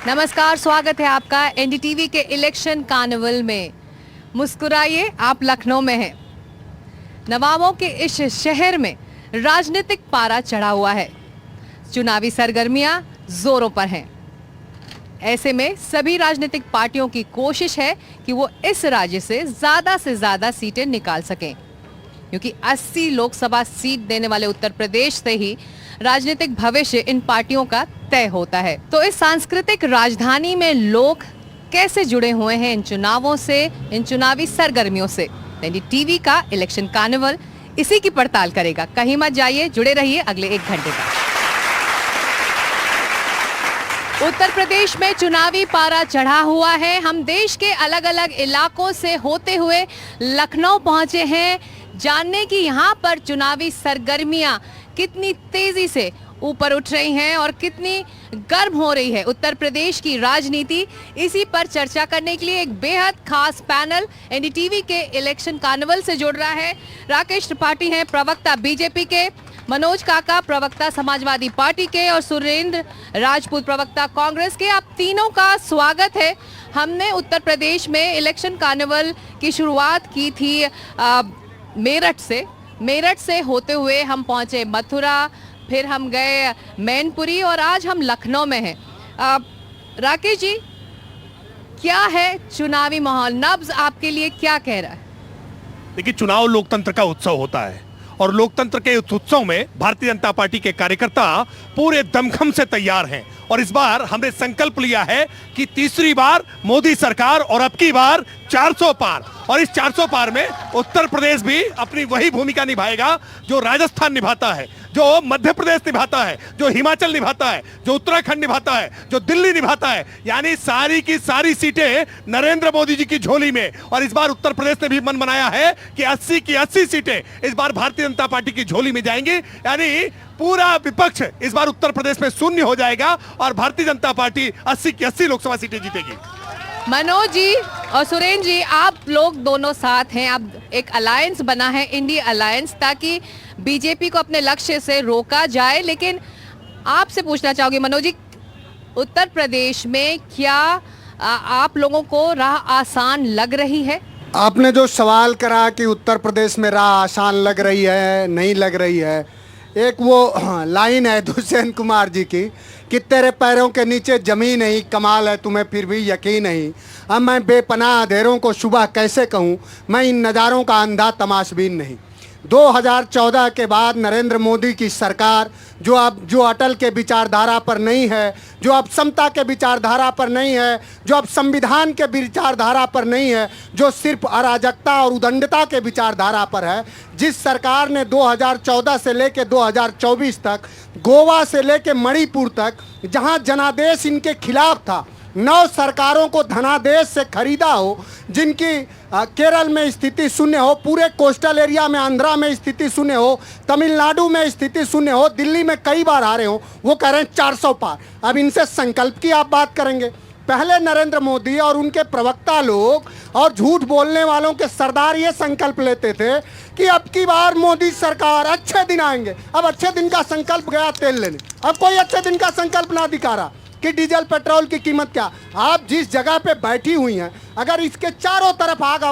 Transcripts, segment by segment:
नमस्कार, स्वागत है आपका एनडीटीवी के इलेक्शन कार्निवल में। मुस्कुराइए, आप लखनऊ में हैं। नवाबों के इस शहर में राजनीतिक पारा चढ़ा हुआ है। चुनावी सरगर्मियां जोरों पर हैं। ऐसे में सभी राजनीतिक पार्टियों की कोशिश है कि वो इस राज्य से ज्यादा सीटें निकाल सकें, क्योंकि 80 लोकसभा सीट देने वाले उत्तर प्रदेश से ही राजनीतिक भविष्य इन पार्टियों का तय होता है। तो इस सांस्कृतिक राजधानी में लोग कैसे जुड़े हुए हैं इन चुनावों से, इन चुनावी सरगर्मियों से, एनडीटीवी का इलेक्शन कार्निवल इसी की पड़ताल करेगा। कहीं मत जाइए, जुड़े रहिए अगले 1 घंटे तक। उत्तर प्रदेश में चुनावी पारा चढ़ा हुआ है। हम देश के अलग अलग इलाकों से होते हुए लखनऊ पहुंचे हैं, जानने की यहाँ पर चुनावी सरगर्मियां कितनी तेजी से ऊपर उठ रही हैं और कितनी गर्म हो रही है उत्तर प्रदेश की राजनीति। इसी पर चर्चा करने के लिए एक बेहद खास पैनल एनडीटीवी के इलेक्शन कार्निवल से जुड़ रहा है। राकेश त्रिपाठी हैं प्रवक्ता बीजेपी के, मनोज काका प्रवक्ता समाजवादी पार्टी के और सुरेंद्र राजपूत प्रवक्ता कांग्रेस के। आप तीनों का स्वागत है। हमने उत्तर प्रदेश में इलेक्शन कार्निवल की शुरुआत की थी मेरठ से होते हुए हम पहुंचे मथुरा, फिर हम गए मैनपुरी और आज हम लखनऊ में हैं। राकेश जी, क्या है चुनावी माहौल? नब्ज आपके लिए क्या कह रहा है? देखिए, चुनाव लोकतंत्र का उत्सव होता है और लोकतंत्र के उस उत्सव में भारतीय जनता पार्टी के कार्यकर्ता पूरे दमखम से तैयार हैं। और इस बार हमने संकल्प लिया है कि तीसरी बार मोदी सरकार और अब की बार 400 पार। और इस 400 पार में उत्तर प्रदेश भी अपनी वही भूमिका निभाएगा जो राजस्थान निभाता है, जो मध्य प्रदेश निभाता है, जो हिमाचल निभाता है, जो उत्तराखंड निभाता है, जो दिल्ली निभाता है। यानी सारी की सारी सीटें नरेंद्र मोदी जी की झोली में। और इस बार उत्तर प्रदेश ने भी मन बनाया है कि 80 की 80 सीटें इस बार भारतीय जनता पार्टी की झोली में जाएंगी। यानी पूरा विपक्ष इस बार उत्तर प्रदेश में शून्य हो जाएगा और भारतीय जनता पार्टी 80 की 80 लोकसभा सीटें जीतेगी। मनोज जी और सुरेंद्र जी, आप लोग दोनों साथ हैं। अब एक अलायंस बना है, इंडिया अलायंस, ताकि बीजेपी को अपने लक्ष्य से रोका जाए। लेकिन आपसे पूछना चाहोगे मनोज जी, उत्तर प्रदेश में क्या आप लोगों को राह आसान लग रही है? आपने जो सवाल करा कि उत्तर प्रदेश में राह आसान लग रही है नहीं लग रही है, एक वो लाइन है दुष्यंत कुमार जी की कि तेरे पैरों के नीचे जमीन नहीं, कमाल है तुम्हें फिर भी यकीन नहीं। अब मैं बेपनाह अंधेरों को सुबह कैसे कहूँ, मैं इन नज़ारों का अंधा तमाशबीन नहीं। 2014 के बाद नरेंद्र मोदी की सरकार जो अटल के विचारधारा पर नहीं है, जो अब समता के विचारधारा पर नहीं है, जो अब संविधान के विचारधारा पर नहीं है, जो सिर्फ अराजकता और उदंडता के विचारधारा पर है, जिस सरकार ने 2014 से लेकर 2024 तक गोवा से लेकर मणिपुर तक जहां जनादेश इनके खिलाफ था, 9 सरकारों को धनादेश से खरीदा हो, जिनकी केरल में स्थिति शून्य हो, पूरे कोस्टल एरिया में आंध्रा में स्थिति शून्य हो, तमिलनाडु में स्थिति शून्य हो, दिल्ली में कई बार हारे हो, वो कह रहे हैं 400 पार। अब इनसे संकल्प की आप बात करेंगे? पहले नरेंद्र मोदी और उनके प्रवक्ता लोग और झूठ बोलने वालों के सरदार ये संकल्प लेते थे कि अब की बार मोदी सरकार, अच्छे दिन आएंगे। अब अच्छे दिन का संकल्प गया तेल लेने, अब कोई अच्छे दिन का संकल्प ना दिखा रहा कि डीजल पेट्रोल की कीमत क्या। आप जिस जगह पे बैठी हुई हैं, अगर इसके चारों तरफ आग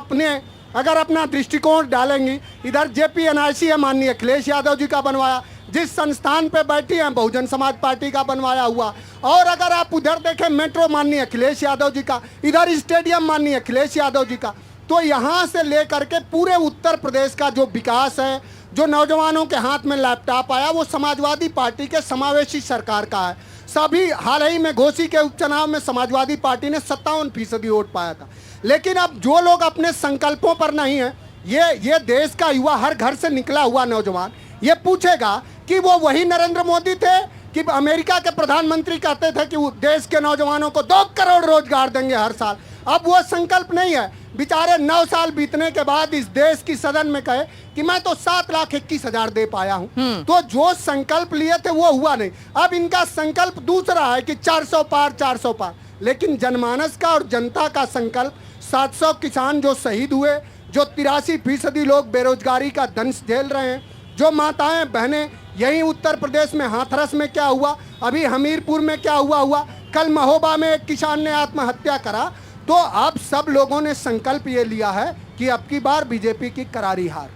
अगर अपना दृष्टिकोण डालेंगी, इधर जेपीएनआईसी है माननीय अखिलेश यादव जी का बनवाया, जिस संस्थान पे बैठी हैं बहुजन समाज पार्टी का बनवाया हुआ, और अगर आप उधर देखें मेट्रो माननीय अखिलेश यादव जी का, इधर स्टेडियम माननीय अखिलेश यादव जी का, तो यहाँ से लेकर के पूरे उत्तर प्रदेश का जो विकास है, जो नौजवानों के हाथ में लैपटॉप आया, वो समाजवादी पार्टी के समावेशी सरकार का है। सभी हाल ही में घोसी के उपचुनाव में समाजवादी पार्टी ने 57% वोट पाया था। लेकिन अब जो लोग अपने संकल्पों पर नहीं है, ये देश का युवा, हर घर से निकला हुआ नौजवान ये पूछेगा कि वो वही नरेंद्र मोदी थे कि अमेरिका के प्रधानमंत्री कहते थे कि देश के नौजवानों को 2 करोड़ रोजगार देंगे हर साल। अब वो संकल्प नहीं है। बेचारे 9 साल बीतने के बाद इस देश की सदन में कहे कि मैं तो 7,21,000 दे पाया हूं। तो जो संकल्प लिए थे वो हुआ नहीं। अब इनका संकल्प दूसरा है कि 400 पार 400 पार। लेकिन जनमानस का और जनता का संकल्प 700 किसान जो शहीद हुए, जो 83% लोग बेरोजगारी का दंश झेल रहे हैं, जो माताएं बहनें, यही उत्तर प्रदेश में हाथरस में क्या हुआ, अभी हमीरपुर में क्या हुआ, कल महोबा में एक किसान ने आत्महत्या करा। तो अब सब लोगों ने संकल्प ये लिया है कि अब की बार बीजेपी की करारी हार।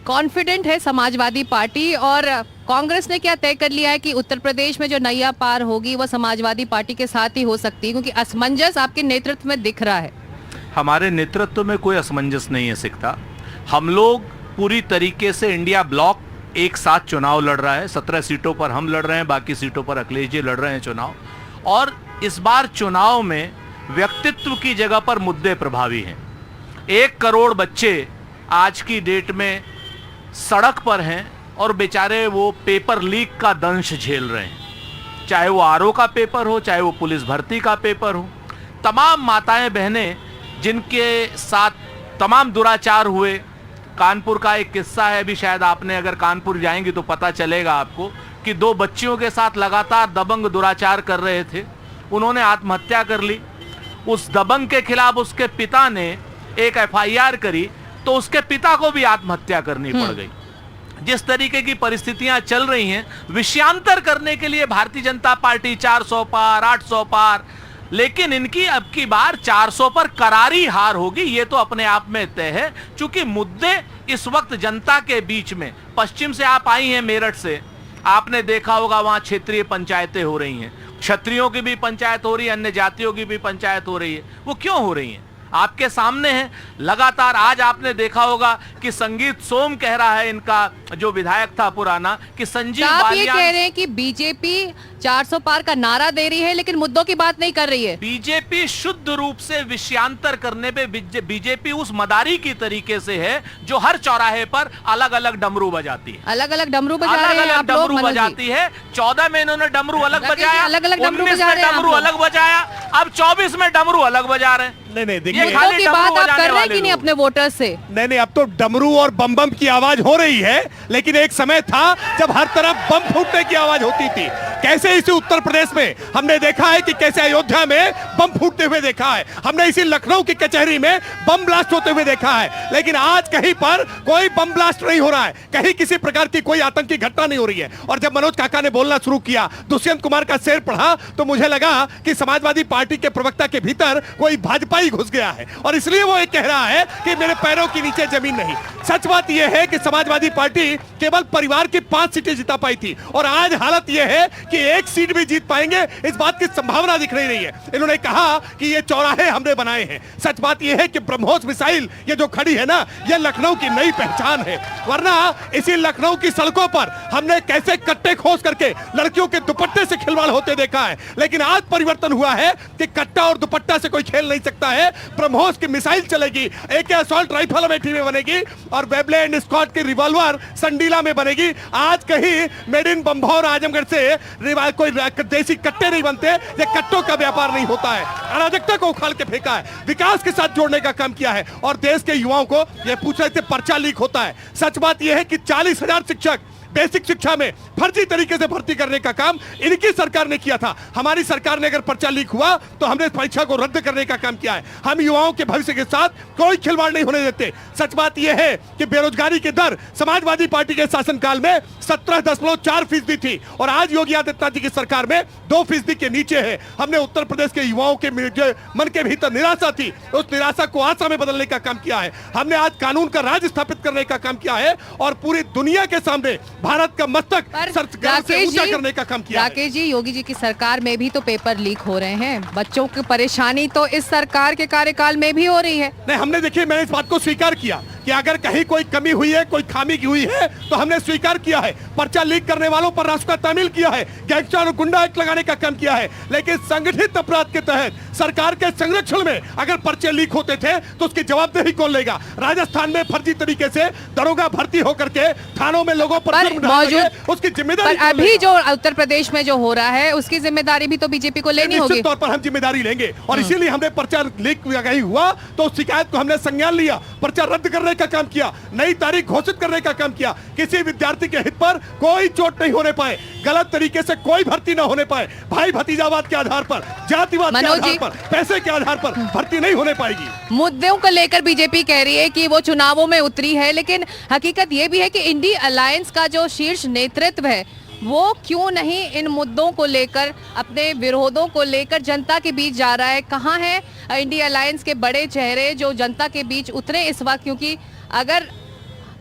कॉन्फिडेंट है समाजवादी पार्टी, और कांग्रेस ने क्या तय कर लिया है कि उत्तर प्रदेश में जो नैया पार होगी वो समाजवादी पार्टी के साथ ही हो सकती है, क्योंकि असमंजस आपके नेतृत्व में दिख रहा है। हमारे नेतृत्व में कोई असमंजस नहीं है सिकता। हम लोग पूरी तरीके से इंडिया ब्लॉक एक साथ चुनाव लड़ रहा है। 17 सीटों पर हम लड़ रहे हैं, बाकी सीटों पर अखिलेश जी लड़ रहे हैं चुनाव। और इस बार चुनाव में व्यक्तित्व की जगह पर मुद्दे प्रभावी हैं। 1 करोड़ बच्चे आज की डेट में सड़क पर हैं और बेचारे वो पेपर लीक का दंश झेल रहे हैं, चाहे वो आरओ का पेपर हो, चाहे वो पुलिस भर्ती का पेपर हो। तमाम माताएं बहनें जिनके साथ तमाम दुराचार हुए। कानपुर का एक किस्सा है, अभी शायद आपने अगर कानपुर जाएंगे तो पता चलेगा आपको कि 2 बच्चियों के साथ लगातार दबंग दुराचार कर रहे थे, उन्होंने आत्महत्या कर ली। उस दबंग के खिलाफ उसके पिता ने एक एफआईआर करी तो उसके पिता को भी आत्महत्या करनी पड़ गई। जिस तरीके की परिस्थितियां चल रही हैं, विषयांतर करने के लिए भारतीय जनता पार्टी 400 पार, 800 पार, लेकिन इनकी अब की बार 400 पर करारी हार होगी, ये तो अपने आप में तय है। चूंकि मुद्दे इस वक्त जनता के बीच में, पश्चिम से आप आई हैं मेरठ से, आपने देखा होगा वहां क्षेत्रीय पंचायतें हो रही हैं, क्षत्रियों की भी पंचायत हो रही है, अन्य जातियों की भी पंचायत हो रही है। वो क्यों हो रही है? आपके सामने है। लगातार आज आपने देखा होगा कि संगीत सोम कह रहा है, इनका जो विधायक था पुराना, कि संजीव आप ये बालियान, कह रहे हैं कि बीजेपी 400 पार का नारा दे रही है लेकिन मुद्दों की बात नहीं कर रही है। बीजेपी शुद्ध रूप से विषयांतर करने पे बीजेपी उस मदारी की तरीके से है जो हर चौराहे पर अलग अलग डमरू बजाती है। अलग अलग डमरू बजा रहे हैं अलग अलग आप लोग, डमरू मनोज जी। बजाती है। 14 में इन्होंने डमरू अलग बजाया, अलग-अलग डमरू 19 बजा में रहे हैं आप डमरू लोग। अलग बजाया, अब 24 में डमरू अलग बजा रहे हैं। नहीं ये देखिए, खाली की डमरू बात आप बजाने कर रहे हैं वाले कि नहीं लोग। अपने वोटर्स से? नहीं, अब तो डमरू और बम बम की आवाज हो रही है, लेकिन एक समय था जब हर तरफ बम फूटने की आवाज होती थी। कैसे इसी उत्तर प्रदेश में हमने देखा है कि कैसे अयोध्या में बम फूटते हुए देखा है, हमने इसी लखनऊ की कचहरी में बम ब्लास्ट होते हुए देखा है, लेकिन आज कहीं पर कोई बम ब्लास्ट नहीं हो रहा है, कहीं किसी प्रकार की कोई आतंकी घटना नहीं हो रही है। और जब मनोज काका ने बोलना शुरू किया, दुष्यंत कुमार का शेर पढ़ा, तो मुझे लगा कि समाजवादी पार्टी के प्रवक्ता के भीतर कोई भाजपा ही घुस गया है और इसलिए वो ये कह रहा है कि मेरे पैरों के नीचे जमीन नहीं। सच बात यह है कि समाजवादी पार्टी केवल परिवार की 5 सीटें जिता पाई थी और आज हालत यह है कि 1 सीट भी जीत पाएंगे, इस बात की संभावना दिख नहीं रही है। इन्होंने कहा कि ये चौराहे हमने बनाए हैं। सच बात यह है कि ब्रह्मोस मिसाइल ये जो खड़ी है ना, ये लखनऊ की नई पहचान है। वरना इसी लखनऊ की सड़कों पर हमने कैसे कट्टे खोस करके लड़कियों के दुपट्टे से खिलवाड़ होते देखा है, लेकिन आज परिवर्तन हुआ है कि कट्टा और दुपट्टा से कोई खेल नहीं सकता है। ब्रह्मोस की मिसाइल चलेगी, AK असॉल्ट राइफल अमेठी में बनेगी और वेबले एंड स्कॉट की रिवॉल्वर संडीला में बनेगी। आज कहीं मेड इन बंभौर आजमगढ़ से कोई देसी कट्टे नहीं बनते, ये कट्टों का व्यापार नहीं होता है। अराजकता को उखाड़ के फेंका है, विकास के साथ जोड़ने का काम किया है और देश के युवाओं को ये पूछ रहे थे पर्चा लीक होता है। सच बात यह है कि 40,000 शिक्षक बेसिक शिक्षा में फर्जी तरीके से भर्ती करने का काम इनकी सरकार ने किया था। हमारी सरकार ने अगर पर्चा लीक हुआ तो हमने परीक्षा को रद्द करने का काम किया है। हम युवाओं के भविष्य के साथ कोई खिलवाड़ नहीं होने देते। सच बात यह है कि बेरोजगारी की दर समाजवादी पार्टी के शासनकाल में 17.4% थी और आज योगी आदित्यनाथ जी की सरकार में 2% के नीचे है। हमने उत्तर प्रदेश के युवाओं के मन के भीतर निराशा थी, उस निराशा को आशा में बदलने का काम किया है। हमने आज कानून का राज स्थापित करने का काम किया है और पूरी दुनिया के सामने भारत का मस्तक से ऊंचा करने का काम किया है। राकेश जी, योगी जी की सरकार में भी तो पेपर लीक हो रहे हैं। बच्चों की परेशानी तो इस सरकार के कार्यकाल में भी हो रही है। नहीं, हमने देखिए, मैंने इस बात को स्वीकार किया कि अगर कहीं कोई कमी हुई है, कोई खामी की हुई है तो हमने स्वीकार किया है। पर्चा लीक करने वालों पर रासुका तामील किया है, गैंगस्टर और गुंडा एक्ट लगाने का काम किया है, लेकिन संगठित अपराध के तहत सरकार के संरक्षण में अगर पर्चे लीक होते थे तो उसकी जवाबदेही कौन लेगा? राजस्थान में फर्जी तरीके से दरोगा भर्ती होकर के थानों में लोगों पर उसकी जिम्मेदारी, अभी जो उत्तर प्रदेश में जो हो रहा है उसकी जिम्मेदारी भी तो बीजेपी को लेनी होगी। निश्चित तौर पर हम जिम्मेदारी लेंगे और इसीलिए हमने पर्चा लीक हुआ तो उस शिकायत को हमने संज्ञान लिया, पर्चा रद्द करने का काम किया, नई तारीख घोषित करने का काम किया। किसी विद्यार्थी के हित पर कोई चोट नहीं होने पाए, गलत तरीके से कोई भर्ती न होने पाए, भाई भतीजावाद के आधार पर, जातिवाद के आधार पर, पैसे के आधार पर भर्ती नहीं होने पाएगी। मुद्दों को लेकर बीजेपी कह रही है कि वो चुनावों में उतरी है, लेकिन हकीकत ये भी है कि इंडी अलायंस का जो शीर्ष नेतृत्व है वो क्यों नहीं इन मुद्दों को लेकर, अपने विरोधों को लेकर जनता के बीच जा रहा है? कहाँ है इंडिया अलायंस के बड़े चेहरे जो जनता के बीच उतरे इस वक्त? क्योंकि अगर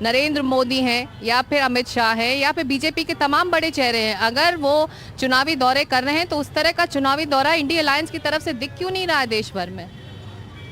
नरेंद्र मोदी हैं या फिर अमित शाह हैं या फिर बीजेपी के तमाम बड़े चेहरे हैं, अगर वो चुनावी दौरे कर रहे हैं तो उस तरह का चुनावी दौरा इंडिया अलायंस की तरफ से दिख क्यों नहीं रहा है देश भर में?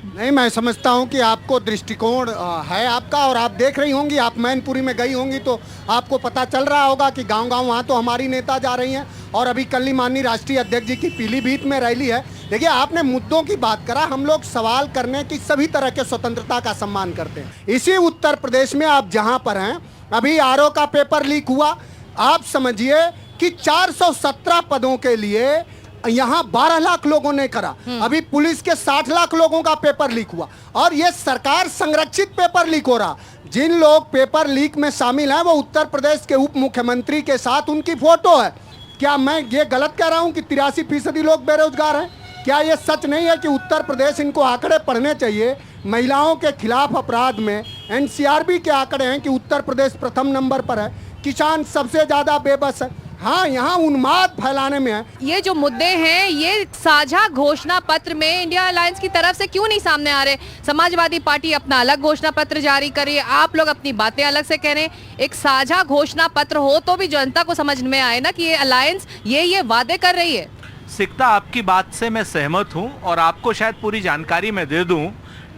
नहीं, मैं समझता हूं कि आपको दृष्टिकोण है आपका, और आप देख रही होंगी, आप मैनपुरी में गई होंगी तो आपको पता चल रहा होगा कि गांव-गांव वहां तो हमारी नेता जा रही हैं, और अभी कल ही माननीय राष्ट्रीय अध्यक्ष जी की पीलीभीत में रैली है। देखिए, आपने मुद्दों की बात करा, हम लोग सवाल करने की सभी तरह के स्वतंत्रता का सम्मान करते हैं। इसी उत्तर प्रदेश में आप जहां पर हैं, अभी आरओ का पेपर लीक हुआ, आप समझिए कि 417 पदों के लिए यहाँ 12 लाख लोगों ने करा, अभी पुलिस के 60 लाख लोगों का पेपर लीक हुआ, और ये सरकार संरक्षित पेपर लीक हो रहा। जिन लोग पेपर लीक में शामिल हैं वो उत्तर प्रदेश के उप मुख्यमंत्री के साथ उनकी फोटो है। क्या मैं ये गलत कह रहा हूँ कि 83% लोग बेरोजगार हैं? क्या ये सच नहीं है कि उत्तर प्रदेश, इनको आंकड़े पढ़ने चाहिए, महिलाओं के खिलाफ अपराध में एनसीआरबी के आंकड़े हैं कि उत्तर प्रदेश प्रथम नंबर पर है, किसान सबसे ज्यादा बेबस है। हाँ, यहाँ उन्माद फैलाने में है। ये जो मुद्दे हैं ये साझा घोषणा पत्र में इंडिया अलायंस की तरफ से क्यों नहीं सामने आ रहे? समाजवादी पार्टी अपना अलग घोषणा पत्र जारी कर रही है, आप लोग अपनी बातें अलग से कह रहे हैं। एक साझा घोषणा पत्र हो तो भी जनता को समझ में आए ना कि ये अलायंस ये वादे कर रही है। सिकता, आपकी बात से मैं सहमत हूं, और आपको शायद पूरी जानकारी मैं दे दूं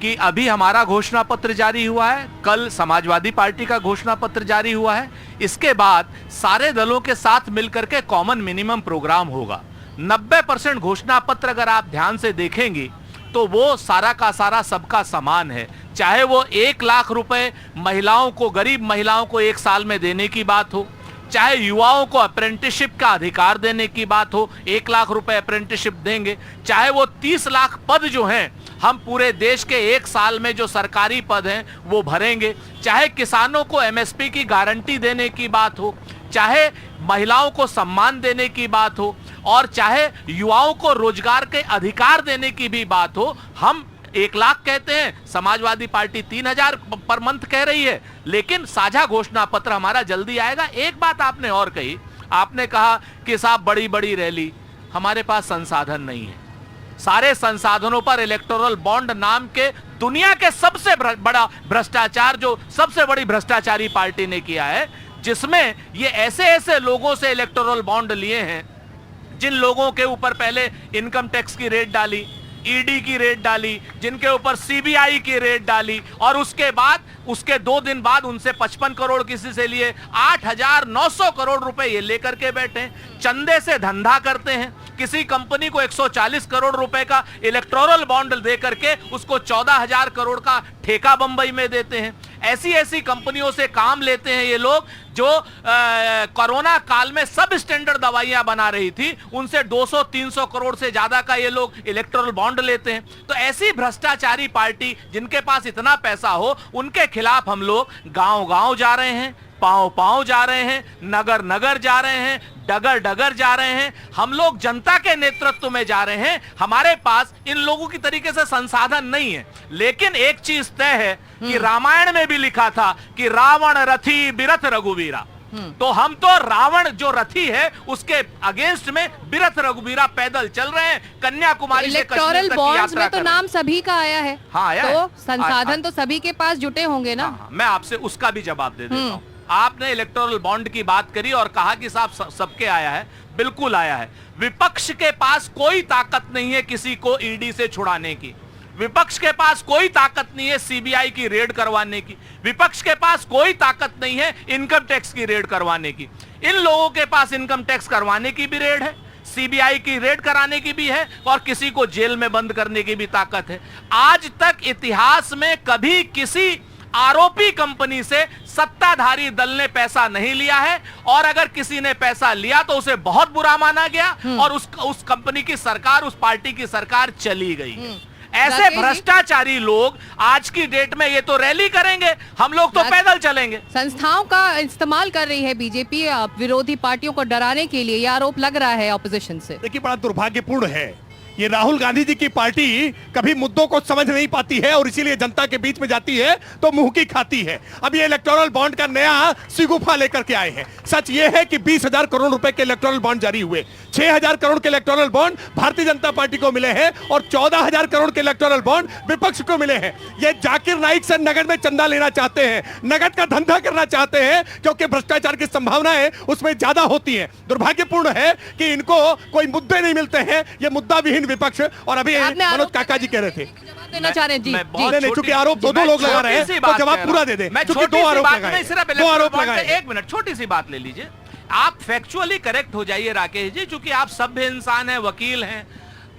कि अभी हमारा घोषणा पत्र जारी हुआ है, कल समाजवादी पार्टी का घोषणा पत्र जारी हुआ है, इसके बाद सारे दलों के साथ मिलकर के कॉमन मिनिमम प्रोग्राम होगा। 90% घोषणा पत्र अगर आप ध्यान से देखेंगे तो वो सारा का सारा सबका समान है, चाहे वो 1 लाख रुपए महिलाओं को, गरीब महिलाओं को 1 साल में देने की बात हो, चाहे युवाओं को अप्रेंटिसशिप का अधिकार देने की बात हो, 1 लाख रुपए अप्रेंटिसशिप देंगे, चाहे वो 30 लाख पद जो हैं हम पूरे देश के 1 साल में जो सरकारी पद हैं वो भरेंगे, चाहे किसानों को एमएसपी की गारंटी देने की बात हो, चाहे महिलाओं को सम्मान देने की बात हो, और चाहे युवाओं को रोजगार के अधिकार देने की भी बात हो। हम 1 लाख कहते हैं, समाजवादी पार्टी 3000 पर मंथ कह रही है, लेकिन साझा घोषणा पत्र हमारा जल्दी आएगा। एक बात आपने और कही, आपने कहा कि साहब बड़ी बड़ी रैली, हमारे पास संसाधन नहीं है। सारे संसाधनों पर इलेक्टोरल बॉन्ड नाम के दुनिया के सबसे बड़ा भ्रष्टाचार, जो सबसे बड़ी भ्रष्टाचारी पार्टी ने किया है, जिसमें ये ऐसे ऐसे लोगों से इलेक्टोरल बॉन्ड लिए हैं जिन लोगों के ऊपर पहले इनकम टैक्स की रेड डाली, ईडी की रेड डाली, जिनके ऊपर सीबीआई की रेड डाली, और उसके बाद उसके 2 दिन बाद उनसे 55 करोड़ किसी से लिए, 8,900 करोड़ रुपए ये लेकर के बैठे हैं, चंदे से धंधा करते हैं। किसी कंपनी को 140 करोड़ रुपए का इलेक्टोरल बॉन्ड दे करके उसको 14,000 करोड़ का ठेका बंबई में देते हैं। ऐसी ऐसी कंपनियों से काम लेते हैं ये लोग जो कोरोना काल में सब स्टैंडर्ड दवाइयां बना रही थी, उनसे 200-300 करोड़ से ज्यादा का ये लोग इलेक्टोरल बॉन्ड लेते हैं। तो ऐसी भ्रष्टाचारी पार्टी जिनके पास इतना पैसा हो, उनके खिलाफ हम लोग गांव-गांव जा रहे हैं, पांव-पांव जा रहे हैं, नगर-नगर जा रहे हैं, डगर-डगर जा रहे हैं। हम लोग जनता के नेतृत्व में जा रहे हैं। हमारे पास इन लोगों की तरीके से संसाधन नहीं है, लेकिन एक चीज तय है कि रामायण में भी लिखा था कि रावण रथी बिरथ रघुवीरा। तो हम तो रावण जो रथी है उसके अगेंस्ट में बिरथ रघुवीरा पैदल चल रहे हैं, कन्याकुमारी से कश्मीर इलेक्टोरल तक की बॉन्ड्स यात्रा में तो कर रहे हैं। नाम सभी का आया है, हाँ, आया तो है। संसाधन तो सभी के पास जुटे होंगे ना। हाँ, मैं आपसे उसका भी जवाब दे देता हूं। आपने इलेक्टोरल बॉन्ड की बात करी और कहा कि साहब सबके आया है, बिल्कुल आया है। विपक्ष के पास कोई ताकत नहीं है किसी को ईडी से छुड़ाने की, विपक्ष के पास कोई ताकत नहीं है सीबीआई की रेड करवाने की, विपक्ष के पास कोई ताकत नहीं है इनकम टैक्स की रेड करवाने की। इन लोगों के पास इनकम टैक्स करवाने की भी रेड है, सीबीआई की रेड कराने की भी है, और किसी को जेल में बंद करने की भी ताकत है। आज तक इतिहास में कभी किसी आरोपी कंपनी से सत्ताधारी दल ने पैसा नहीं लिया है, और अगर किसी ने पैसा लिया तो उसे बहुत बुरा माना गया और उस कंपनी की सरकार, उस पार्टी की सरकार चली गई। ऐसे भ्रष्टाचारी लोग आज की डेट में ये तो रैली करेंगे, हम लोग तो पैदल चलेंगे। संस्थाओं का इस्तेमाल कर रही है बीजेपी विरोधी पार्टियों को डराने के लिए, यह आरोप लग रहा है ऑपोजिशन से। देखिए, बड़ा दुर्भाग्यपूर्ण है ये राहुल गांधी जी की पार्टी कभी मुद्दों को समझ नहीं पाती है और इसीलिए जनता के बीच में जाती है तो मुंह की खाती है। अब ये इलेक्टोरल बॉन्ड का नया सिगुफा लेकर के आए हैं। सच ये है कि 20,000 करोड़ रुपए के इलेक्टोरल बॉन्ड जारी हुए, 6,000 करोड़ के electoral bond Bharatiya Janata party को मिले हैं और 14,000 करोड़ के इलेक्टोरल बॉन्ड विपक्ष को मिले हैं। ये जाकिर नाइक से नगद में चंदा लेना चाहते हैं, नगद का धंधा करना चाहते हैं, क्योंकि भ्रष्टाचार की संभावनाएं उसमें ज्यादा होती हैं। दुर्भाग्यपूर्ण है कि इनको कोई मुद्दे नहीं मिलते हैं, ये मुद्दा विहीन विपक्ष। और अभी मनोज काका जी कह रहे थे, जवाब देना चाह रहे हैं जी। नहीं, चूंकि आरोप दो लोग लगा रहे हैं तो जवाब पूरा दे दे। मैं चूंकि दो आरोप लगाए। एक मिनट, छोटी सी बात ले लीजिए। आप फैक्चुअली करेक्ट हो जाइए राकेश जी, क्योंकि आप सभ्य इंसान हैं, वकील हैं।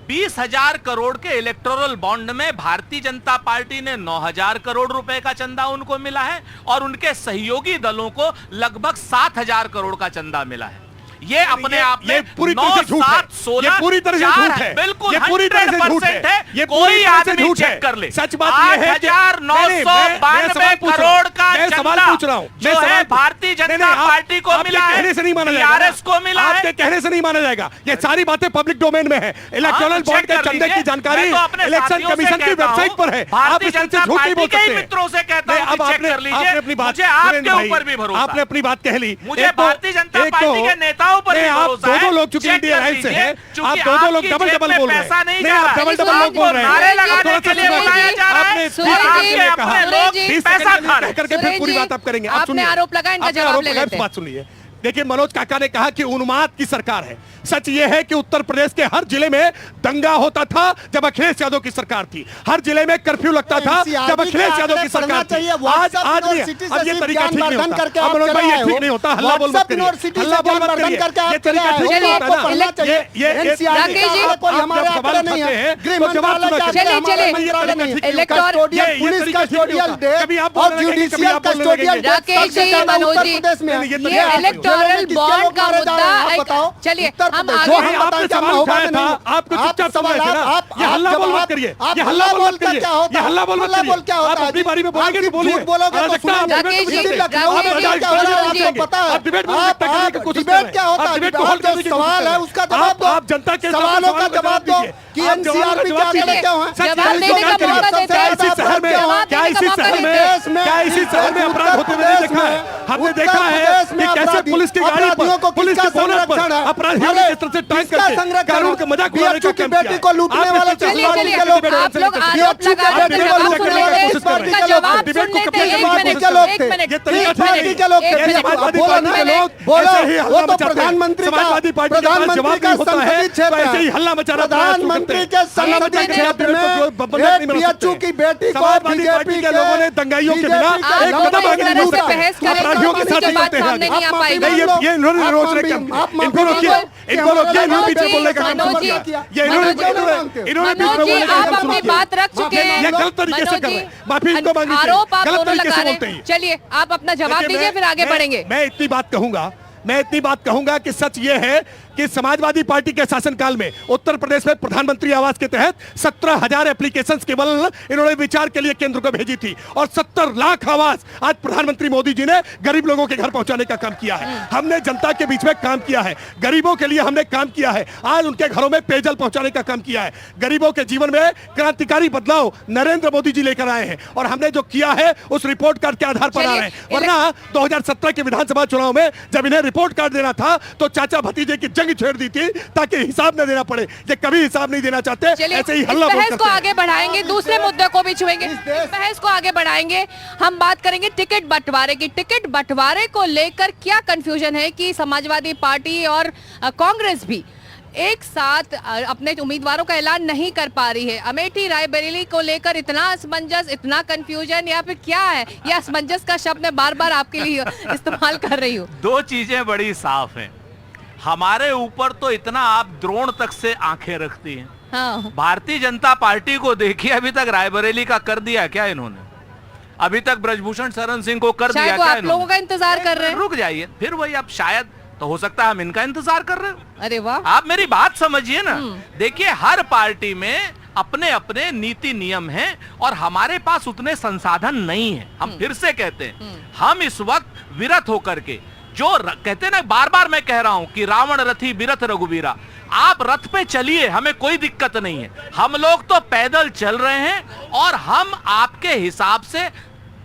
20,000 करोड़ के इलेक्टोरल बॉन्ड में भारतीय जनता पार्टी ने 9,000 करोड़ रुपए का चंदा उनको मिला है और उनके सहयोगी दलों को लगभग 7,000 करोड़ का चंदा मिला है। ये अपने आप में पूरी तरह से झूठ है। ये पूरी तरह से झूठ है। बिल्कुल, ये पूरी तरह से झूठ है। ये कोई आदमी चेक कर ले। सच बात ये है कि 8,992 करोड़ का सवाल पूछ रहा हूं, जो है भारतीय जनता पार्टी को मिला है, कहने से नहीं माना जाएगा, टीआरएस को मिला है। आपके कहने से नहीं माना जाएगा। ये सारी बातें पब्लिक डोमेन में है। इलेक्टोरल बॉन्ड के चंदे की जानकारी इलेक्शन कमीशन की वेबसाइट पर है। आप इस तरह से झूठ नहीं बोल सकते। मित्रों से कहता हूं, अब आपने अपनी बात, मुझे आपके ऊपर भी भरोसा, आपने अपनी बात कह ली। मुझे भारतीय जनता पार्टी के नेताओं पर भी भरोसा। दो लोग चूंकि इंडिया लाइन से हैं, आप दो लोग डबल बोल रहे हैं। नहीं, आप डबल लोग बोल रहे हैं। नारे लगाने के लिए बुलाया जा रहा है। आपने अपने लोग पैसा खा रहे हैं। करके फिर पूरी बात आप करेंगे। आप आपने आरोप लगाया, इनका जवाब ले लेते हैं। बात सुनिए। देखिए, मनोज काका ने कहा कि उन्माद की सरकार है। सच ये है कि उत्तर प्रदेश के हर जिले में दंगा होता था जब अखिलेश यादव की सरकार थी। हर जिले में कर्फ्यू लगता था जब अखिलेश यादव की सरकार थी। आज अब ये तरीका ठीक नहीं होता। अब मनोज भाई, ये ठीक नहीं होता। हल्ला बोल मत करिए, हल्ला बोल मत करिए। ये तरीका ठीक नहीं होता ना। ये राकेश जी, आप जब सवाल उठाते हैं तो जवाब सुना करिए। चलिए, पुलिस कस्टोडियल डे और judicial custodial day. Rakesh ji, Manoj ji, ये इलेक्टोरल बॉन्ड का मुद्दा। चलिए, हम आगे आपने सवाल उठाया था, आपको चुपचाप समझ थे ना। ये हल्ला बोल मत करिए, ये हल्ला बोल मत करिए, ये हल्ला बोल मत करिए। आप अपनी बारी में बोलेंगे तो बोलिए। आप डिबेट में करने की कोशिश कर रहे हैं। आप डिबेट को हल करने की कोशिश कर रहे हैं। आप जनता के सवालों का जवाब दो कि एनसीआरबी क्या कहते क्यों है? जवाब देने का मौका देते हैं। इसी शहर में अपराध होते हुए नहीं देखा है। हमने देखा है कि कैसे पुलिस की गाड़ी पर, पुलिस के बोनट पर अपराधियों ने किस तरह से टांग करके कानून का मजाक उड़ाने का काम किया। बेटी को लूटने वाले चलिए, आप लोग आरोप लगा रहे हैं, जवाब सुन लेते हैं। इसका जवाब सुन लेते हैं। एक मिनट, ये तरीका ठीक के लोग समाजवादी पार्टी के लोग बोलो, ऐसे ही हल्ला वो तो मचाते हैं। प्रधानमंत्री समाजवादी पार्टी के पास जवाब नहीं होता है तो ऐसे ही हल्ला मचा रहा है। प्रधानमंत्री के संसदीय क्षेत्र में एक पीएचयू की बेटी को समाजवादी पार्टी के लोगों ने दंगाइयों के बिना एक कदम आगे नहीं बढ़ा। अपराधियों के साथ नहीं करते हैं। ये इन्होंने रोज इनको रोकिए, इनको रोकिए। इन्होंने पीछे बोलने का काम शुरू किया। ये इन्होंने आप अपनी बात रख चुके हैं। ये गलत तरीके से कर रहे हैं। माफी इनको मांगनी चाहिए। आरोप आप गलत दोनों तरीके लगा से रहे बोलते हैं। हैं। चलिए, आप अपना जवाब दीजिए, फिर आगे बढ़ेंगे। मैं इतनी बात कहूंगा कि सच ये है कि समाजवादी पार्टी के शासनकाल में उत्तर प्रदेश में प्रधानमंत्री आवास के तहत 17,000 एप्लीकेशंस केवल इन्होंने विचार के लिए केंद्र को भेजी थी और 70 लाख आवास आज प्रधानमंत्री मोदी जी ने गरीब लोगों के घर पहुंचाने का काम किया है। हमने जनता के बीच में काम किया है, गरीबों के लिए हमने काम किया है। आज उनके घरों में पेयजल पहुंचाने का काम किया है। गरीबों के जीवन में क्रांतिकारी बदलाव नरेंद्र मोदी जी लेकर आए हैं और हमने जो किया है उस रिपोर्ट कार्ड के आधार पर आ रहे हैं। वरना 2017 के विधानसभा चुनाव में जब इन्हें रिपोर्ट कार्ड देना था तो चाचा भतीजे की जंग छेड़ दी थी ताकि हिसाब न देना पड़े। ये कभी हिसाब नहीं देना चाहते, ऐसे ही हल्ला बोल करते हैं। को आगे बढ़ाएंगे, दूसरे मुद्दे को भी छुएंगे। बहस को आगे बढ़ाएंगे। हम बात करेंगे टिकट बंटवारे की। टिकट बंटवारे को लेकर क्या कंफ्यूजन है कि समाजवादी पार्टी और कांग्रेस भी एक साथ अपने उम्मीदवारों का ऐलान नहीं कर पा रही है। अमेठी रायबरेली को लेकर इतना असमंजस, इतना कंफ्यूजन, या फिर क्या है? ये असमंजस का शब्द मैं बार बार आपके लिए इस्तेमाल कर रही हूँ। दो चीजें बड़ी साफ हैं। हमारे ऊपर तो इतना आप द्रोण तक से आंखें रखती हैं। हाँ। भारतीय जनता पार्टी को देखिए, अभी तक रायबरेली का कर दिया क्या इन्होंने? अभी तक ब्रजभूषण शरण सिंह को कर दिया क्या इन्होंने? आप लोगों का इंतजार कर रहे हैं। रुक जाइए, फिर वही अब शायद तो हो सकता है हम इनका इंतजार कर रहे हो। अरे वाह, आप मेरी बात समझिए ना। देखिए, हर पार्टी में अपने अपने नीति नियम हैं और हमारे पास उतने संसाधन नहीं है। हम फिर से कहते हैं, हम इस वक्त विरत होकर के जो कहते हैं ना, बार बार मैं कह रहा हूं कि रावण रथी बिरथ रघुबीरा, आप रथ पे चलिए, हमें कोई दिक्कत नहीं है। हम लोग तो पैदल चल रहे हैं और हम आपके हिसाब से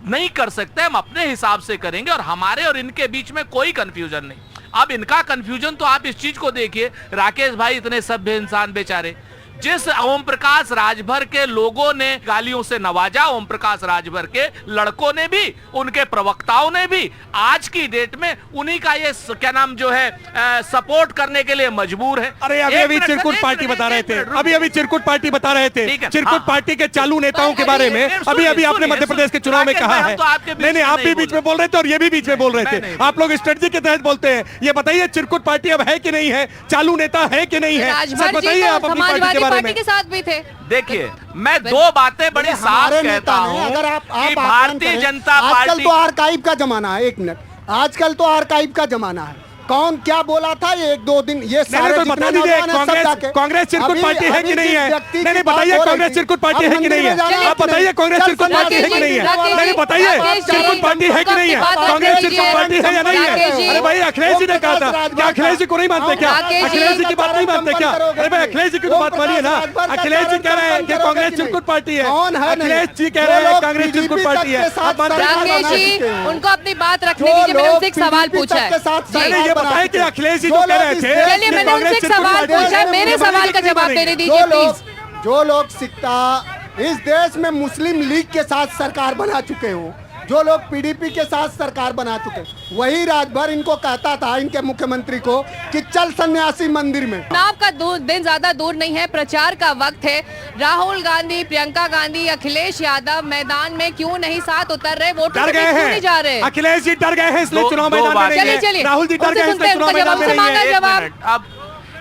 नहीं कर सकते, हम अपने हिसाब से करेंगे और हमारे और इनके बीच में कोई कंफ्यूजन नहीं। अब इनका कंफ्यूजन तो आप इस चीज को देखिए, राकेश भाई इतने सभ्य इंसान बेचारे, जिस ओम प्रकाश राजभर के लोगों ने गालियों से नवाजा, ओम प्रकाश राजभर के लड़कों ने भी, उनके प्रवक्ताओं ने भी आज की डेट में उन्हीं का ये क्या नाम जो है सपोर्ट करने के लिए मजबूर है। अरे अभी चिरकुट पार्टी बता रहे थे, अभी चिरकुट पार्टी बता रहे थे, चिरकुट पार्टी के चालू नेताओं के बारे में अभी आपने मध्य प्रदेश के चुनाव में कहा है। नहीं, आप भी बीच में बोल रहे थे और ये भी बीच में बोल रहे थे। आप लोग स्ट्रेटजी के तहत बोलते हैं। ये बताइए चिरकुट पार्टी अब है कि नहीं है, चालू नेता है कि नहीं है, बताइए आप अपनी पार्टी पार्टी के साथ भी थे। देखिए, मैं दो बातें बड़ी साफ कहता हूं अगर आप कि भारतीय जनता पार्टी, आजकल तो आर्काइव का जमाना है, एक मिनट, आजकल तो आर्काइव का जमाना है। कौन क्या बोला था ये एक दो दिन, ये सारे तो बता दीजिए, कांग्रेस चिरकुट पार्टी है कि नहीं है? नहीं, बताइए कांग्रेस चिरकुट पार्टी है कि नहीं है? आप बताइए कांग्रेस चिरकुट पार्टी है कि नहीं है? नहीं, बताइए चिरकुट पार्टी है कि नहीं है? कांग्रेस चिरकुट पार्टी है या नहीं है? अरे भाई, अखिलेश जी ने कहा था, क्या अखिलेश जी को नहीं मानते क्या? अखिलेश जी की बात नहीं मानते क्या? अरे भाई, अखिलेश जी की तो बात मानिए ना। अखिलेश जी कह रहे हैं कि कांग्रेस चिरकुट पार्टी है, अखिलेश जी कह रहे हैं कांग्रेस चिरकुट पार्टी है। राकेश जी, उनको अपनी बात रखने दीजिए, मैंने उनसे एक सवाल पूछा है। ये बताए कि अखिलेश जी जो कह रहे थे, चलिए मैंने उनसे एक सवाल पूछा है, मेरे सवाल का जवाब देने दीजिए प्लीज। जो लोग सिक्ता इस देश में मुस्लिम लीग के साथ सरकार बना चुके हो, जो लोग पीडीपी के साथ सरकार बना चुके, वही राजभर इनको कहता था, इनके मुख्यमंत्री को, कि चल सन्यासी मंदिर में। चुनाव का दिन ज्यादा दूर नहीं है, प्रचार का वक्त है। राहुल गांधी, प्रियंका गांधी, अखिलेश यादव मैदान में क्यों नहीं साथ उतर रहे? वोटर डर गए क्यों नहीं जा रहे? अखिलेश जी डर गए हैं इसलिए चुनाव मैदान में नहीं है। राहुल जी डर गए हैं इसलिए चुनाव मैदान में नहीं है। जवाब अब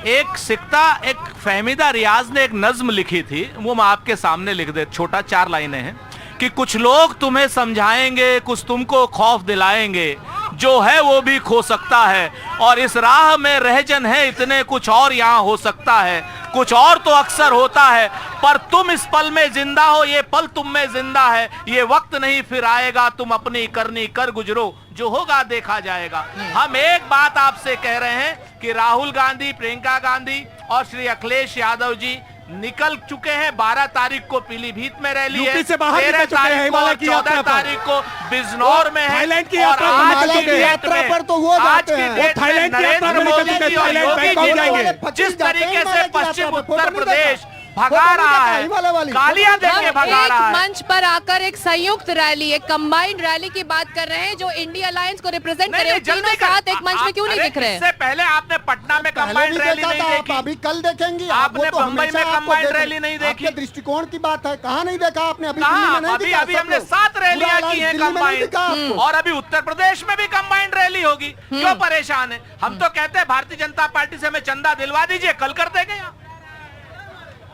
एक सिक्ता, एक फहमीदा रियाज ने एक नज्म लिखी थी, वो मैं आपके सामने लिख दे, छोटा 4 लाइनें हैं कि कुछ लोग तुम्हें समझाएंगे, कुछ तुमको खौफ दिलाएंगे, जो है वो भी खो सकता है, और इस राह में रहजन है इतने, कुछ और यहाँ हो सकता है, कुछ और तो अक्सर होता है, पर तुम इस पल में जिंदा हो, ये पल तुम में जिंदा है, ये वक्त नहीं फिर आएगा, तुम अपनी करनी कर गुजरो, जो होगा देखा जाएगा। हम एक बात आपसे कह रहे हैं कि राहुल गांधी, प्रियंका गांधी और श्री अखिलेश यादव जी निकल चुके हैं। 12 तारीख को पीलीभीत में रैली है, 13 तारीख को, 14 तारीख को बिजनौर में है, थाईलैंड की और यात्रा आज की यात्रा डेट पर तो वो में, आज जाते की हैं। डेट में थाईलैंड की यात्रा नरेंद्र पर निकल मोदी चुके जी हैं, और थाईलैंड योगी बैंकॉक जी जाएंगे। ने जिस तरीके से पश्चिम उत्तर प्रदेश भगा फोटो नहीं रहा देखा, है, ये वाला वाली। गालियां देके भगा एक रहा है। मंच पर आकर एक संयुक्त रैली, एक कंबाइंड रैली की बात कर रहे हैं जो इंडिया अलायंस को रिप्रेजेंट करे। तीनों साथ एक मंच में क्यों नहीं दिख रहे हैं? इससे पहले आपने पटना में कंबाइंड रैली नहीं देखी, अभी कल देखेंगी। आपने बंबई में कंबाइंड रैली नहीं देखी। आपके दृष्टिकोण की बात है, कहाँ नहीं देखा आपने? अभी कहाँ? दिल्ली में नहीं अभी दिखा अभी सब हमने लोग। 7 रैलियां पूरा की हैं दिल्ली में नहीं कंबाइंड, दिखा आपको। और अभी उत्तर प्रदेश में भी कंबाइंड रैली होगी। क्यों परेशान है? हम तो कहते हैं भारतीय जनता पार्टी से हमें चंदा दिलवा दीजिए, कल कर देंगे। यहाँ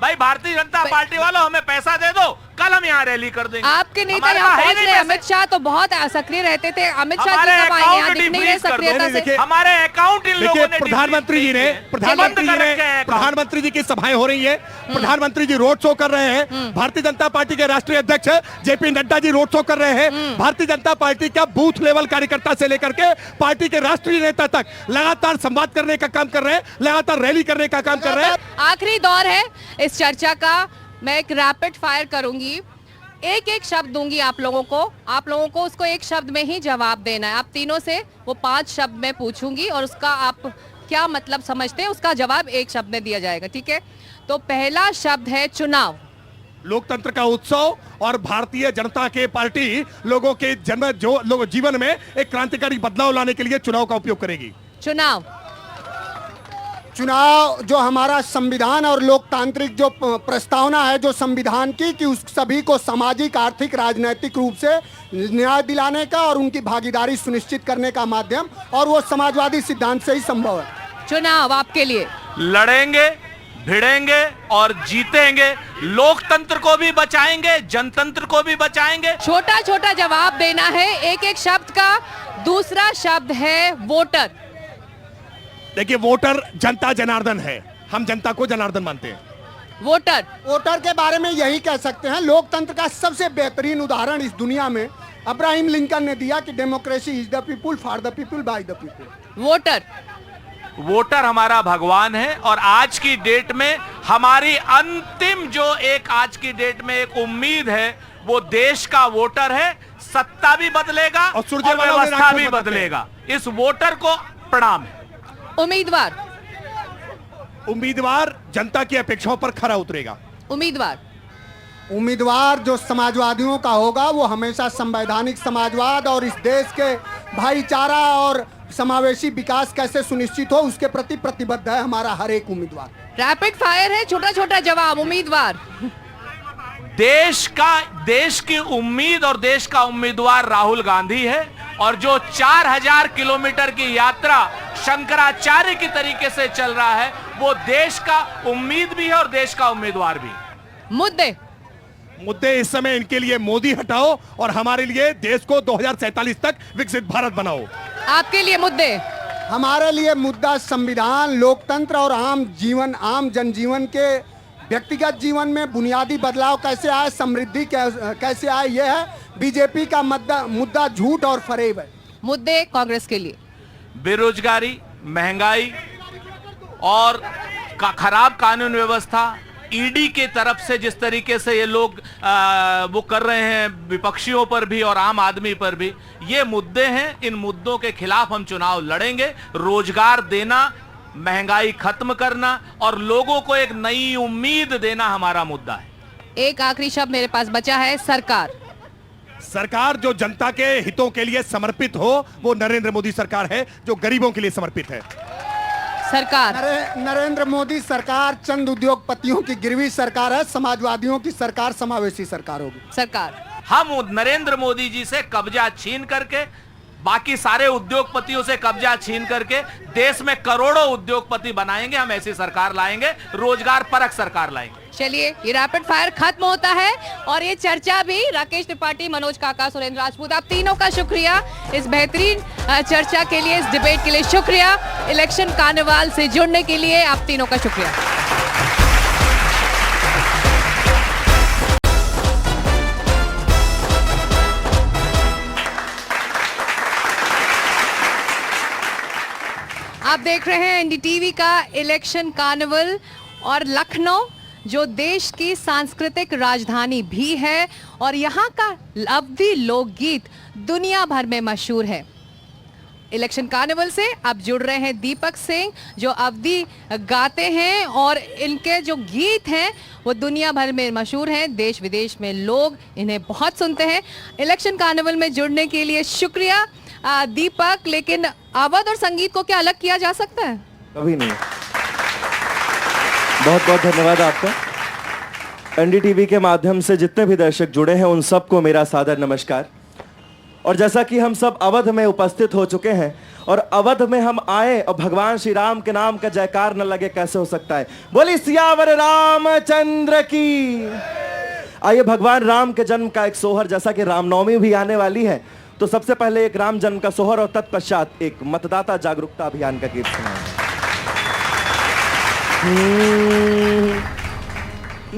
भाई भारतीय जनता पार्टी वालों हमें पैसा दे दो, कल हम यहाँ रैली कर देंगे। आपके नेता हमारे यहाँ पास है पहुंच नहीं रहे, पैसे। अमित शाह तो बहुत सक्रिय रहते थे। अमित शाह हमारे जी कब आएंगे? यहाँ अकाउंट दिख नहीं रहे डिफ्रीज कर दो। सक्रियता से। देखिए, हमारे अकाउंट इन लोगों देखिए, ने प्रधानमंत्री जी ने प्रधानमंत्री जी की सभाएं हो रही है, प्रधानमंत्री जी रोड शो कर रहे हैं, भारतीय जनता पार्टी के राष्ट्रीय अध्यक्ष JP Nadda ji road show कर रहे हैं, भारतीय जनता पार्टी का बूथ लेवल कार्यकर्ता से लेकर के पार्टी के राष्ट्रीय नेता तक लगातार संवाद करने का काम कर रहे हैं, लगातार रैली करने का काम कर रहे हैं। आखिरी दौर है इस चर्चा का, मैं एक रैपिड फायर करूंगी, एक शब्द दूंगी आप लोगों को उसको एक शब्द में ही जवाब देना है। आप तीनों से वो 5 शब्द में पूछूंगी और उसका आप क्या मतलब समझते हैं उसका जवाब एक शब्द में दिया जाएगा, ठीक है? तो पहला शब्द है चुनाव। लोकतंत्र का उत्सव और भारतीय जनता के पार्टी लोगों के जीवन में एक क्रांतिकारी बदलाव लाने के लिए चुनाव का उपयोग करेगी। चुनाव जो हमारा संविधान और लोकतांत्रिक जो प्रस्तावना है जो संविधान की, कि उस सभी को सामाजिक, आर्थिक, राजनीतिक रूप से न्याय दिलाने का और उनकी भागीदारी सुनिश्चित करने का माध्यम, और वो समाजवादी सिद्धांत से ही संभव है। चुनाव आपके लिए लड़ेंगे, भिड़ेंगे और जीतेंगे, लोकतंत्र को भी बचाएंगे, जनतंत्र को भी बचाएंगे। छोटा छोटा जवाब देना है एक शब्द का। दूसरा शब्द है वोटर। देखिए, वोटर जनता जनार्दन है, हम जनता को जनार्दन मानते हैं। वोटर के बारे में यही कह सकते हैं, लोकतंत्र का सबसे बेहतरीन उदाहरण इस दुनिया में अब्राहम लिंकन ने दिया कि democracy is the people, for the people, by the people. Voter हमारा भगवान है और आज की डेट में हमारी अंतिम जो एक आज की डेट में एक उम्मीद है वो देश का वोटर है। सत्ता भी बदलेगा और व्यवस्था भी बदलेगा। इस वोटर को प्रणाम है। उम्मीदवार जनता की अपेक्षाओं पर खरा उतरेगा। उम्मीदवार जो समाजवादियों का होगा वो हमेशा संवैधानिक समाजवाद और इस देश के भाईचारा और समावेशी विकास कैसे सुनिश्चित हो उसके प्रति प्रतिबद्ध है हमारा हर एक उम्मीदवार। रैपिड फायर है, छोटा छोटा जवाब। उम्मीदवार देश की उम्मीद और देश का उम्मीदवार राहुल गांधी है और जो 4000 किलोमीटर की यात्रा शंकराचार्य की तरीके से चल रहा है वो देश का उम्मीद भी है और देश का उम्मीदवार भी। मुद्दे इस समय इनके लिए मोदी हटाओ और हमारे लिए देश को 2047 तक विकसित भारत बनाओ। आपके लिए मुद्दे? हमारे लिए मुद्दा संविधान, लोकतंत्र और आम जनजीवन के व्यक्तिगत जीवन में बुनियादी बदलाव कैसे आए, समृद्धि कैसे आए, यह है बीजेपी का मुद्दा झूठ और फरेब है। मुद्दे कांग्रेस के लिए? बेरोजगारी, महंगाई और खराब कानून व्यवस्था, ईडी के तरफ से जिस तरीके से ये लोग वो कर रहे हैं विपक्षियों पर भी और आम आदमी पर भी, ये मुद्दे हैं। इन मुद्दों के खिलाफ हम चुनाव लड़ेंगे। रोजगार देना, महंगाई खत्म करना और लोगों को एक नई उम्मीद देना हमारा मुद्दा है। एक आखिरी शब्द मेरे पास बचा है, सरकार जो जनता के हितों के लिए समर्पित हो वो नरेंद्र मोदी सरकार है, जो गरीबों के लिए समर्पित है। नरेंद्र मोदी सरकार चंद उद्योगपतियों की गिरवी सरकार है, समाजवादियों की सरकार समावेशी सरकार होगी। हम नरेंद्र मोदी जी से कब्जा छीन करके, बाकी सारे उद्योगपतियों से कब्जा छीन करके देश में करोड़ों उद्योगपति बनाएंगे। हम ऐसी सरकार लाएंगे, रोजगार परक सरकार लाएंगे। चलिए, ये रैपिड फायर खत्म होता है और ये चर्चा भी। राकेश त्रिपाठी, मनोज काका, सुरेंद्र राजपूत, आप तीनों का शुक्रिया इस बेहतरीन चर्चा के लिए, इस डिबेट के लिए शुक्रिया। इलेक्शन कार्निवाल से जुड़ने के लिए आप तीनों का शुक्रिया। आप देख रहे हैं एनडीटीवी का इलेक्शन कार्निवल और लखनऊ जो देश की सांस्कृतिक राजधानी भी है और यहाँ का अवधी लोकगीत दुनिया भर में मशहूर है। इलेक्शन कार्निवल से अब जुड़ रहे हैं दीपक सिंह जो अवधी गाते हैं और इनके जो गीत हैं वो दुनिया भर में मशहूर हैं। देश विदेश में लोग इन्हें बहुत सुनते हैं। इलेक्शन कार्निवल में जुड़ने के लिए शुक्रिया दीपक। लेकिन अवध और संगीत को क्या अलग किया जा सकता है? कभी नहीं। बहुत बहुत धन्यवाद आपका। एनडीटीवी के माध्यम से जितने भी दर्शक जुड़े हैं उन सबको मेरा सादर नमस्कार। और जैसा कि हम सब अवध में उपस्थित हो चुके हैं और अवध में हम आए और भगवान श्री राम के नाम का जयकार न लगे कैसे हो सकता है। बोली सियावर रामचंद्र की। आइए, भगवान राम के जन्म का एक सोहर, जैसा कि रामनवमी भी आने वाली है तो सबसे पहले एक राम जन्म का सोहर और तत्पश्चात एक मतदाता जागरूकता अभियान का गीत सुनाएंगे।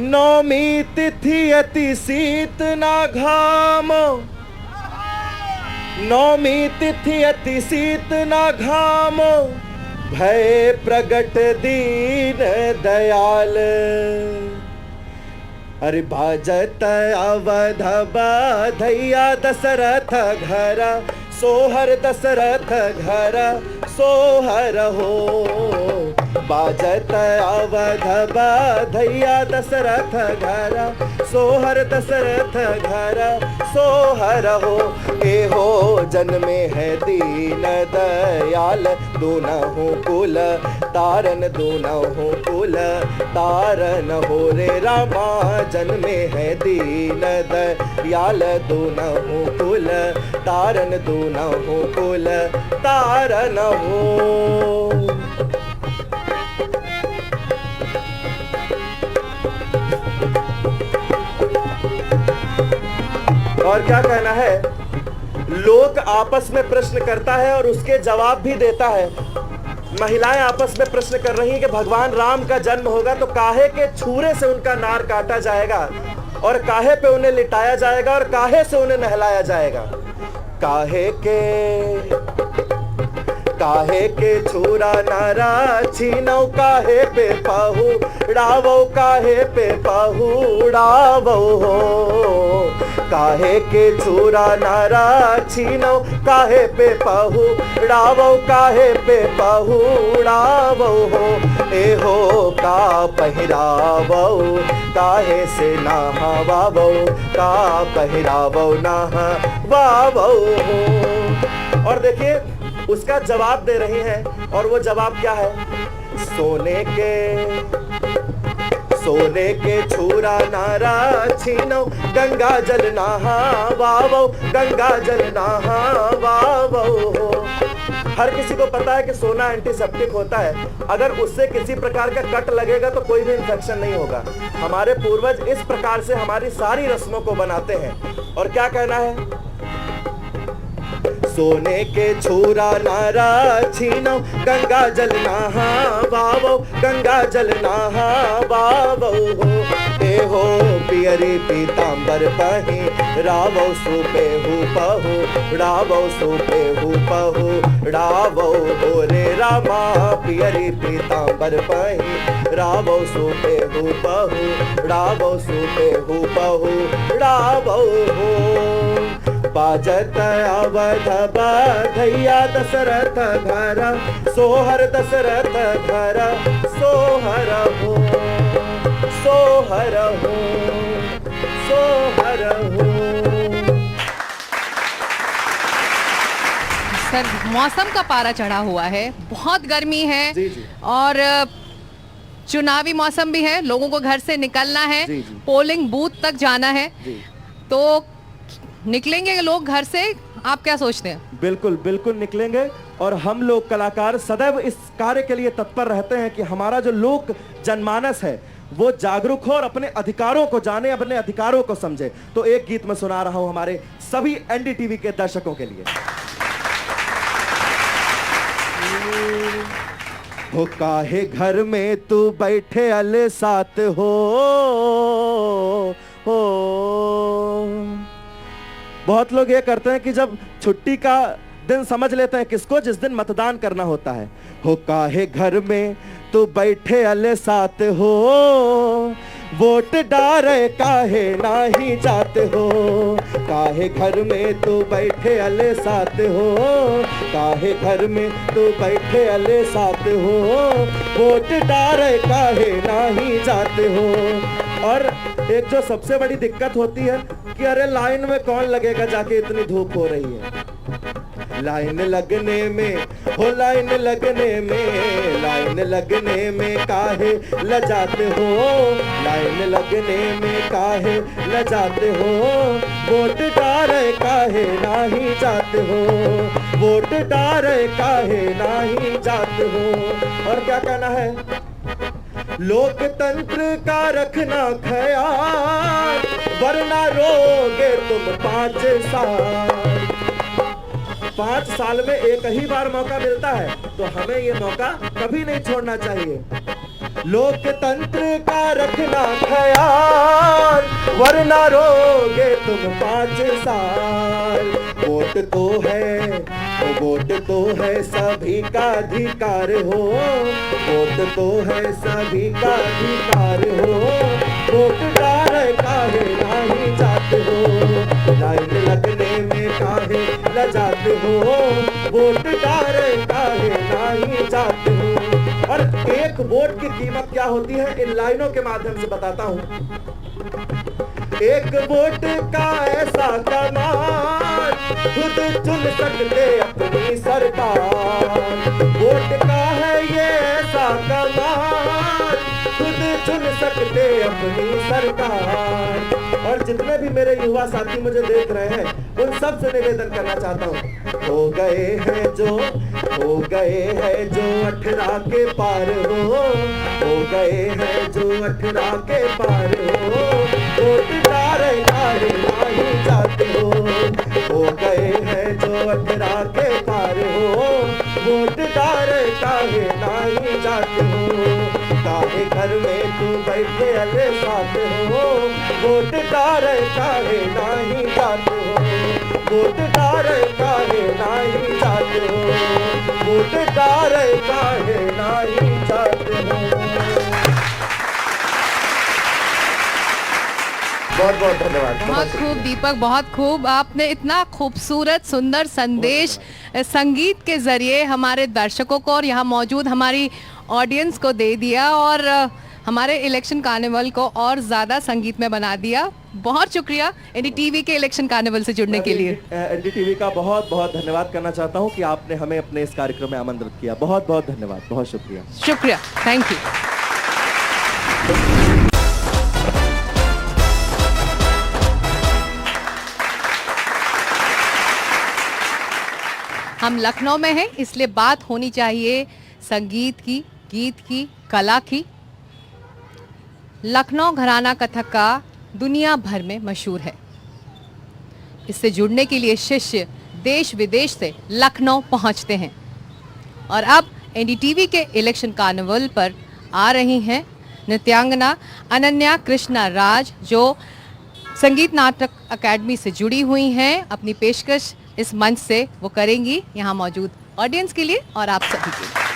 नौमी तिथि अति शीत ना घाम, नौमी तिथि अति शीत ना घाम, भय प्रगट दीन दयाल। अरे बाजत अवध बधैया दशरथ घर, सोहर दशरथ घर सोहर हो। बाजत अवध बधैया दशरथ घर, सोहर दशरथ घर सोहर हो। के हो जन्मे है दीन दयाल, दोनों कुल तारन, दोनों कुल तारन हो रे रामा। जन्मे है दीन दयाल, दोनों कुल तारन, दोनों कुल तारन हो। और क्या कहना है, लोग आपस में प्रश्न करता है और उसके जवाब भी देता है। महिलाएं आपस में प्रश्न कर रही हैं कि भगवान राम का जन्म होगा तो काहे के छुरे से उनका नार काटा जाएगा और काहे पे उन्हें लिटाया जाएगा और काहे से उन्हें नहलाया जाएगा। काहे के छुरा नारा छीनो, काहे पे पहुड़ावो, काहे पे पहुड़ावो हो। काहे के छुरा नारा छीनो, काहे पे पहुड़ावो, काहे पे पहुड़ावो हो। ए हो का पहिरावो, काहे से नहावावो, का पहिरावो नहावावो हो। और देखिए उसका जवाब दे रही हैं और वो जवाब क्या है? सोने के छुरा नारा छीनो, गंगा जल नहावावो, गंगा जल नहावावो हो। हर किसी को पता है कि सोना एंटीसेप्टिक होता है, अगर उससे किसी प्रकार का कट लगेगा तो कोई भी इंफेक्शन नहीं होगा। हमारे पूर्वज इस प्रकार से हमारी सारी रस्मों को बनाते हैं। और क्या कहना है? सोने के छुरा नारा छीनो, गंगा जल नहावावो, गंगा जल नहावावो हो। ए हो पियरी पीतांबर पही रावो, Supe who पहु Rao, Supe who पहु रावो हो रे रामा। पियरी पीतांबर पही रावो, Supe who पहु Rao, Supe who पहु रावो हो। बाजत अवध बधैया दशरथ घर, सोहर दशरथ घर, सोहर हो, सोहर हो, सोहर हो। सर मौसम का पारा चढ़ा हुआ है, बहुत गर्मी है जी जी। और चुनावी मौसम भी है, लोगों को घर से निकलना है, जी जी। पोलिंग बूथ तक जाना है, जी। तो निकलेंगे लोग घर से? आप क्या सोचते हैं? बिल्कुल बिल्कुल निकलेंगे और हम लोग कलाकार सदैव इस कार्य के लिए तत्पर रहते हैं कि हमारा जो लोक जनमानस है वो जागरूक हो और अपने अधिकारों को जाने, अपने अधिकारों को समझे। तो एक गीत मैं सुना रहा हूं हमारे सभी एनडीटीवी के दर्शकों के लिए। हो काहे घर में तू बैठे अले साथ हो। बहुत लोग ये करते हैं कि जब छुट्टी का दिन समझ लेते हैं किसको, जिस दिन मतदान करना होता है। हो काहे घर में तू बैठे अले साथ हो, वोट डारे काहे नाही जाते हो। काहे घर में तू बैठे अले साथ हो, काहे घर में तू बैठे अले साथ हो, वोट डारे काहे नाही जाते हो। और एक जो सबसे बड़ी दिक्कत होती है कि अरे लाइन में कौन लगेगा जाके, इतनी धूप हो रही है। लाइन लगने में हो, लाइन लगने में, लाइन लगने में काहे लजाते हो, लाइन लगने में काहे लजाते हो। वोट डारे काहे नाही जाते हो, वोट डारे काहे नाही जाते हो। और क्या कहना है? लोकतंत्र का रखना ख्याल, वरना रोगे तुम 5 साल। 5 साल में एक ही बार मौका मिलता है, तो हमें ये मौका कभी नहीं छोड़ना चाहिए। लोकतंत्र का रखना ख्याल, वरना रोगे तुम 5 साल। वोट तो है, वोट तो है सभी का अधिकार हो, वोट तो है सभी का अधिकार हो। वोट डारे काहे नहीं जाते हो, लाइन लगने में काहे लजाते हो, वोट डारे काहे नहीं जाते हो। और एक वोट की कीमत क्या होती है इन लाइनों के माध्यम से बताता हूं। एक वोट का ऐसा कमाल, खुद चुन सकते अपनी सरकार। वोट का है ये ऐसा कमाल, खुद चुन सकते अपनी सरकार। और जितने भी मेरे युवा साथी मुझे देख रहे हैं उन सब से निवेदन करना चाहता हूँ, हो गए हैं जो 18 के पार हो गए हैं जो 18 के पार हो। वोट डारे काहे नहीं जाते हो गए हैं जो 18 के पार हो, वोट डारे काहे नहीं जाते हो, काहे घर में तू बैठे अले साथ हो, वोट डारे काहे नहीं जाते हो, वोट डारे काहे नहीं जाते हो, वोट डारे काहे नहीं जाते हो। बहुत बहुत धन्यवाद। बहुत खूब दीपक, बहुत खूब। आपने इतना खूबसूरत सुंदर संदेश संगीत के जरिए हमारे दर्शकों को और यहाँ मौजूद हमारी ऑडियंस को दे दिया और हमारे इलेक्शन कार्निवल को और ज़्यादा संगीत में बना दिया। बहुत शुक्रिया एनडीटीवी के इलेक्शन कार्निवल से जुड़ने के लिए। एनडीटीवी का बहुत बहुत धन्यवाद करना चाहता हूँ कि आपने हमें अपने इस कार्यक्रम में आमंत्रित किया। बहुत बहुत धन्यवाद, बहुत शुक्रिया। शुक्रिया, थैंक यू। हम लखनऊ में हैं, इसलिए बात होनी चाहिए संगीत की, गीत की, कला की। लखनऊ घराना कथक का दुनिया भर में मशहूर है। इससे जुड़ने के लिए शिष्य देश विदेश से लखनऊ पहुंचते हैं और अब एनडीटीवी के इलेक्शन कार्निवल पर आ रही हैं नृत्यांगना अनन्या कृष्णा राज, जो संगीत नाटक अकेडमी से जुड़ी हुई हैं। अपनी पेशकश इस मंच से वो करेंगी यहाँ मौजूद ऑडियंस के लिए और आप सभी के लिए।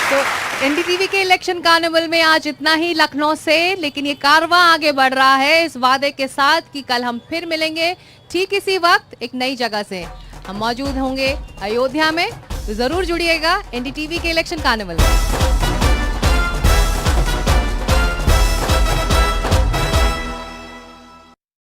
तो एनडीटीवी के इलेक्शन कार्निवल में आज इतना ही लखनऊ से, लेकिन ये कारवां आगे बढ़ रहा है इस वादे के साथ कि कल हम फिर मिलेंगे ठीक इसी वक्त एक नई जगह से। हम मौजूद होंगे अयोध्या में, तो जरूर जुड़िएगा एनडीटीवी के इलेक्शन कार्निवल में।